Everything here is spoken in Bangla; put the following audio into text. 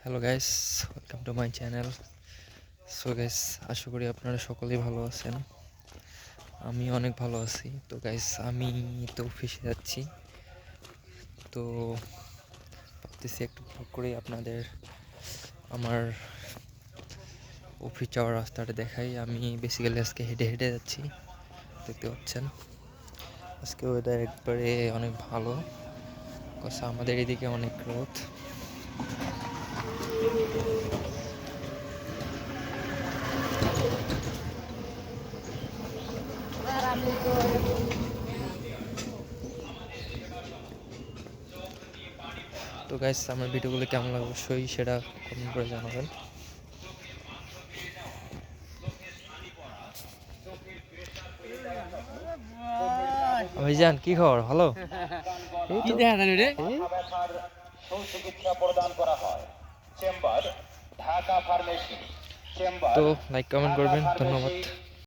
Hello guys, welcome to my channel. So guys, আশা করি আপনারা সকলেই ভালো আছেন। আমি অনেক ভালো আছি। তো গাইস, আমি তো অফিসে যাচ্ছি। তো ভাবতেছি একটু ব্লগ করে আপনাদের আমার অফিস যাওয়ার রাস্তাটা দেখাই। আমি বেসিক্যালি আজকে হেঁটে হেঁটে যাচ্ছি, দেখতে পাচ্ছেন। আজকে ওয়েদার একবারে অনেক ভালো, কথা আমাদের এদিকে অনেক রোদ। তো গাইস, আমার ভিডিওগুলো কেমন লাগে অবশ্যই সেটা কমেন্ট করে জানাবেন। ভাইজান, কি খবর? ভালো? এই কি তো দেখা জানি রে সুচিকিৎসা প্রদান করা হয়। Chamber Dhaka pharmacy. চেম্বার তো লাইক কমেন্ট ঢাকা করবেন, ফার্মেসি ধন্যবাদ।